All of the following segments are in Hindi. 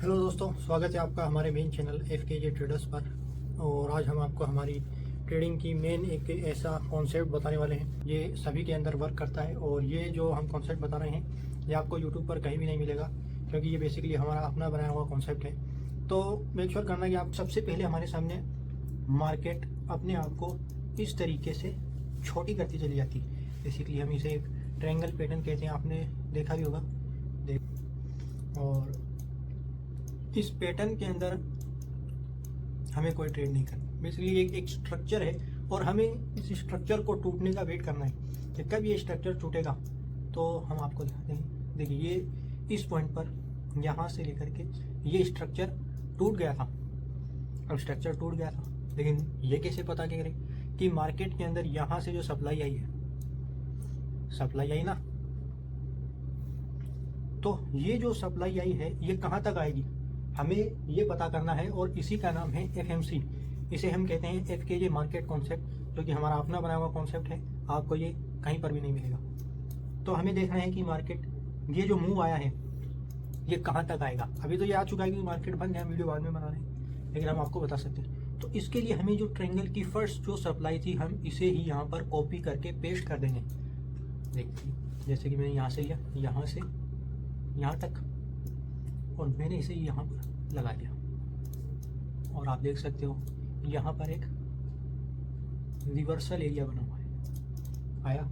हेलो दोस्तों, स्वागत है आपका हमारे मेन चैनल FKJ ट्रेडर्स पर। और आज हम आपको हमारी ट्रेडिंग की मेन एक ऐसा कॉन्सेप्ट बताने वाले हैं। ये सभी के अंदर वर्क करता है और ये जो हम कॉन्सेप्ट बता रहे हैं ये आपको यूट्यूब पर कहीं भी नहीं मिलेगा, क्योंकि ये बेसिकली हमारा अपना बनाया हुआ कॉन्सेप्ट है। तो मेक श्योर करना कि आप सबसे पहले हमारे सामने मार्केट अपने आप को इस तरीके से छोटी करती चली जाती है। बेसिकली हम इसे एक ट्रायंगल पैटर्न कहते हैं, आपने देखा भी होगा। और इस पैटर्न के अंदर हमें कोई ट्रेड नहीं करना। बेसिकली एक स्ट्रक्चर है और हमें इस स्ट्रक्चर को टूटने का वेट करना है कि कब ये स्ट्रक्चर टूटेगा। तो हम आपको दिखाते हैं। देखिए, ये इस पॉइंट पर यहाँ से लेकर के ये स्ट्रक्चर टूट गया था। अब स्ट्रक्चर टूट गया था, लेकिन ये कैसे पता करें कि मार्केट के अंदर यहाँ से जो सप्लाई आई है, सप्लाई आई ना, तो ये जो सप्लाई आई है ये कहाँ तक आएगी हमें ये पता करना है। और इसी का नाम है FMC। इसे हम कहते हैं FKJ मार्केट कॉन्सेप्ट, जो कि हमारा अपना बनाया हुआ कॉन्सेप्ट है। आपको ये कहीं पर भी नहीं मिलेगा। तो हमें देखना है कि मार्केट ये जो मूव आया है ये कहाँ तक आएगा। अभी तो ये आ चुका है कि मार्केट बन गया, वीडियो बाद में बना रहे हैं, लेकिन हम आपको बता सकते हैं। तो इसके लिए हमें जो ट्रायंगल की फर्स्ट जो सप्लाई थी हम इसे ही यहाँ पर कॉपी करके पेस्ट कर देंगे। देखिए, जैसे कि मैंने यहाँ से लिया, यहाँ से यहाँ तक, और मैंने इसे यहाँ पर लगा दिया। और आप देख सकते हो यहाँ पर एक रिवर्सल एरिया बना हुआ है। आया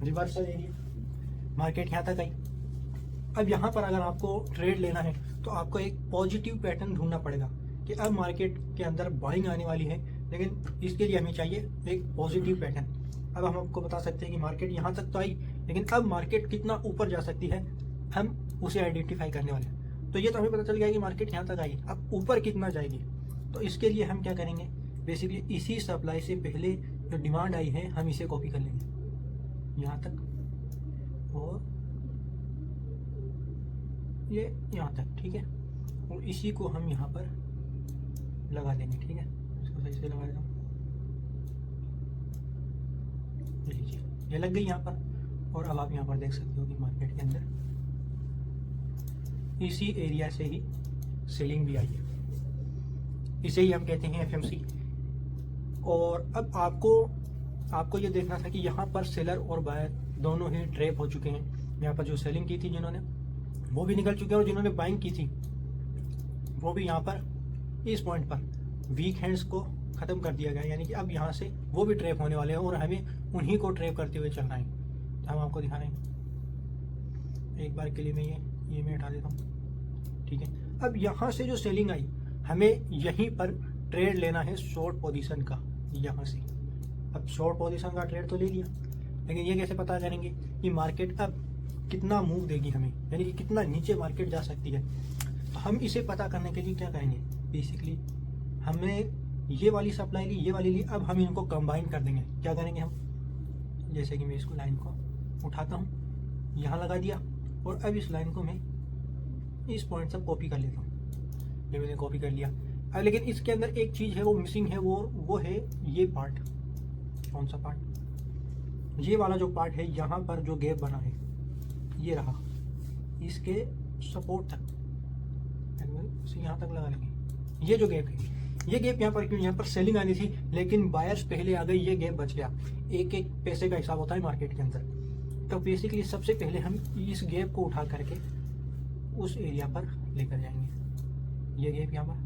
रिवर्सल एरिया, मार्केट यहाँ तक आई। अब यहाँ पर अगर आपको ट्रेड लेना है तो आपको एक पॉजिटिव पैटर्न ढूंढना पड़ेगा कि अब मार्केट के अंदर बाइंग आने वाली है, लेकिन इसके लिए हमें चाहिए एक पॉजिटिव पैटर्न। अब हम आपको बता सकते हैं कि मार्केट यहाँ तक तो आई, लेकिन अब मार्केट कितना ऊपर जा सकती है हम उसे आइडेंटिफाई करने वाले हैं। तो ये तो हमें पता चल गया कि मार्केट यहाँ तक आई, अब ऊपर कितना जाएगी। तो इसके लिए हम क्या करेंगे, बेसिकली इसी सप्लाई से पहले जो डिमांड आई है हम इसे कॉपी कर लेंगे यहाँ तक, और ये यहाँ तक, ठीक है। और इसी को हम यहाँ पर लगा देंगे, ठीक है। इसको सही से लगा देता हूँ, लीजिए ये लग गई यहाँ पर। और अब आप यहाँ पर देख सकते हो कि मार्केट के अंदर इसी एरिया से ही सेलिंग भी आई है। इसे ही हम कहते हैं FMC। और अब आपको ये देखना था कि यहाँ पर सेलर और बायर दोनों ही ट्रैप हो चुके हैं। यहाँ पर जो सेलिंग की थी जिन्होंने, वो भी निकल चुके हैं, और जिन्होंने बाइंग की थी वो भी यहाँ पर इस पॉइंट पर वीक हैंड्स को ख़त्म कर दिया गया। यानी कि अब यहाँ से वो भी ट्रैप होने वाले हैं और हमें उन्हीं को ट्रैप करते हुए चलना है। तो हम आपको दिखा रहे हैं। एक बार के लिए मैं ये मैं हटा देता हूँ, ठीक है। अब यहाँ से जो सेलिंग आई हमें यहीं पर ट्रेड लेना है शॉर्ट पोजीशन का, यहाँ से। अब शॉर्ट पोजीशन का ट्रेड तो ले लिया, लेकिन ये कैसे पता करेंगे कि मार्केट अब कितना मूव देगी हमें, यानी कि कितना नीचे मार्केट जा सकती है। तो हम इसे पता करने के लिए क्या करेंगे, बेसिकली हमने ये वाली सप्लाई ली, ये वाली ली, अब हम इनको कंबाइन कर देंगे। क्या करेंगे हम, जैसे कि मैं इसको लाइन को उठाता हूँ, यहाँ लगा दिया, और अब इस लाइन को मैं इस पॉइंट से कॉपी कर लेता हूँ। ये मैंने कॉपी कर लिया। अब लेकिन इसके अंदर एक चीज़ है वो मिसिंग है, वो है ये पार्ट। कौन सा पार्ट, ये वाला जो पार्ट है, यहाँ पर जो गैप बना है ये रहा, इसके सपोर्ट तक इसे यहाँ तक लगा लेंगे। ये जो गैप है, ये गैप यहाँ पर क्यों, यहाँ पर सेलिंग आनी थी लेकिन बायर्स पहले आ गई, ये गैप बच गया। एक एक पैसे का हिसाब होता है मार्केट के अंदर। तो बेसिकली सबसे पहले हम इस गैप को उठा करके उस एरिया पर लेकर जाएंगे। ये गैप यहाँ पर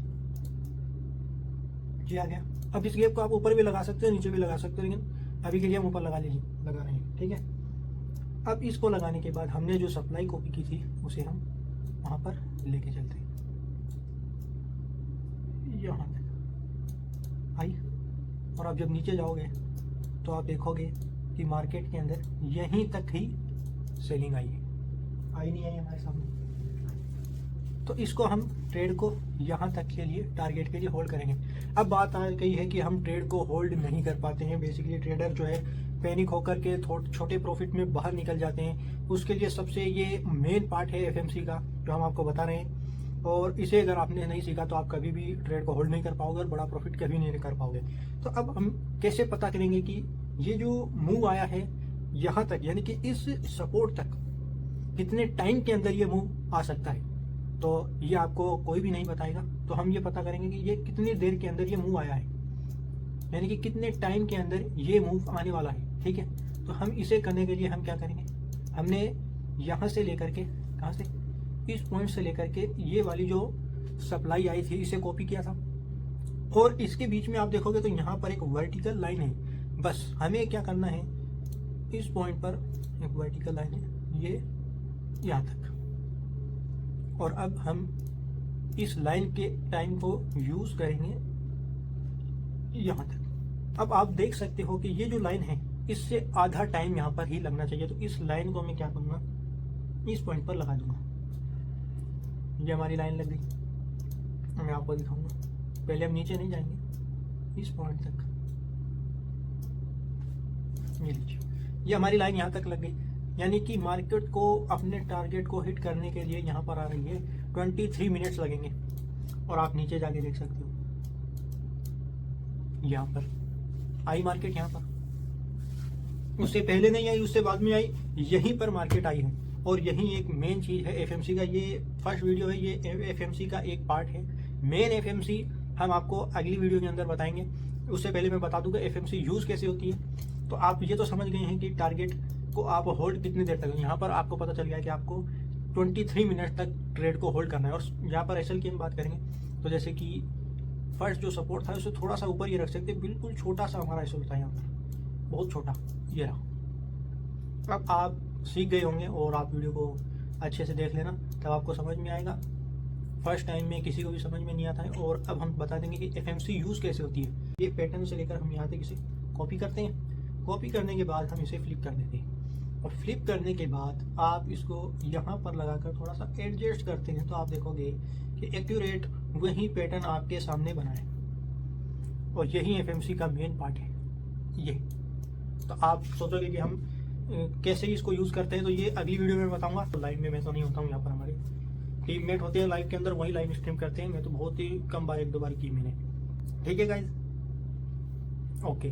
ये आ गया। अब इस गैप को आप ऊपर भी लगा सकते हो, नीचे भी लगा सकते हो, लेकिन अभी के लिए हम ऊपर लगा रहे हैं, ठीक है। अब इसको लगाने के बाद हमने जो सप्लाई कॉपी की थी उसे हम वहाँ पर लेके चलते हैं, यहाँ तक आई। और अब जब नीचे जाओगे तो आप देखोगे कि मार्केट के अंदर यहीं तक ही सेलिंग आई है, आई नहीं आई हमारे सामने। तो इसको हम ट्रेड को यहाँ तक के लिए, टारगेट के लिए होल्ड करेंगे। अब बात आ गई है कि हम ट्रेड को होल्ड नहीं कर पाते हैं। बेसिकली ट्रेडर जो है पैनिक होकर के छोटे प्रॉफिट में बाहर निकल जाते हैं। उसके लिए सबसे ये मेन पार्ट है FMC का, जो हम आपको बता रहे हैं। और इसे अगर आपने नहीं सीखा तो आप कभी भी ट्रेड को होल्ड नहीं कर पाओगे और बड़ा प्रॉफिट कभी नहीं कर पाओगे। तो अब हम कैसे पता करेंगे कि ये जो मूव आया है यहाँ तक, यानी कि इस सपोर्ट तक, कितने टाइम के अंदर ये मूव आ सकता है, तो ये आपको कोई भी नहीं बताएगा। तो हम ये पता करेंगे कि ये कितनी देर के अंदर ये मूव आया है, यानी कि कितने टाइम के अंदर ये मूव आने वाला है। ठीक है, तो हम इसे करने के लिए हम क्या करेंगे, हमने यहाँ से लेकर के, कहाँ से, इस पॉइंट से लेकर के ये वाली जो सप्लाई आई थी इसे कॉपी किया था, और इसके बीच में आप देखोगे तो यहाँ पर एक वर्टिकल लाइन है। बस हमें क्या करना है, इस पॉइंट पर एक वर्टिकल लाइन है, ये यहाँ तक, और अब हम इस लाइन के टाइम को यूज करेंगे यहाँ तक। अब आप देख सकते हो कि ये जो लाइन है इससे आधा टाइम यहाँ पर ही लगना चाहिए, तो इस लाइन को मैं क्या करूँगा, इस पॉइंट पर लगा दूंगा। ये हमारी लाइन लग गई, मैं आपको दिखाऊंगा। पहले हम नीचे नहीं जाएंगे, इस पॉइंट तक, ये लीजिए, ये हमारी लाइन यहाँ तक लग गई। यानी कि मार्केट को अपने टारगेट को हिट करने के लिए यहाँ पर आ रही है 23 मिनट्स लगेंगे। और आप नीचे जाके देख सकते हो, यहाँ पर आई मार्केट, यहाँ पर उससे पहले नहीं आई, उससे बाद में आई, यहीं पर मार्केट आई है। और यही एक मेन चीज है एफएमसी का। ये फर्स्ट वीडियो है, ये एफएमसी का एक पार्ट है। मेन एफएमसी हम आपको अगली वीडियो के अंदर बताएंगे। उससे पहले मैं बता दूंगा एफएमसी यूज कैसे होती है। तो आप ये तो समझ गए हैं कि टारगेट को आप होल्ड कितनी देर तक, यहाँ पर आपको पता चल गया कि आपको 23 मिनट तक ट्रेड को होल्ड करना है। और यहाँ पर एसएल की हम बात करेंगे तो जैसे कि फर्स्ट जो सपोर्ट था उसे थोड़ा सा ऊपर ये रख सकते हैं, बिल्कुल छोटा सा हमारा एसएल था यहाँ पर, बहुत छोटा, ये रहा। अब आप सीख गए होंगे और आप वीडियो को अच्छे से देख लेना, तब आपको समझ में आएगा। फर्स्ट टाइम में किसी को भी समझ में नहीं आता है। और अब हम बता देंगे कि एफएमसी यूज़ कैसे होती है। ये पैटर्न से लेकर हम यहाँ तक इसे कॉपी करते हैं, कॉपी करने के बाद हम इसे फ्लिप कर देते हैं, और फ्लिप करने के बाद आप इसको यहाँ पर लगाकर थोड़ा सा एडजस्ट करते हैं, तो आप देखोगे कि एक्यूरेट वही पैटर्न आपके सामने बना है। और यही एफएमसी का मेन पार्ट है ये। तो आप सोचोगे कि हम कैसे इसको यूज़ करते हैं, तो ये अगली वीडियो में बताऊंगा। तो लाइव में मैं तो नहीं होता हूँ, यहाँ पर हमारे टीममेट होते हैं लाइव के अंदर, वही लाइव स्ट्रीम करते हैं। मैं तो बहुत ही कम बार, 1-2 बार की मैंने। ठीक है गाइज, ओके।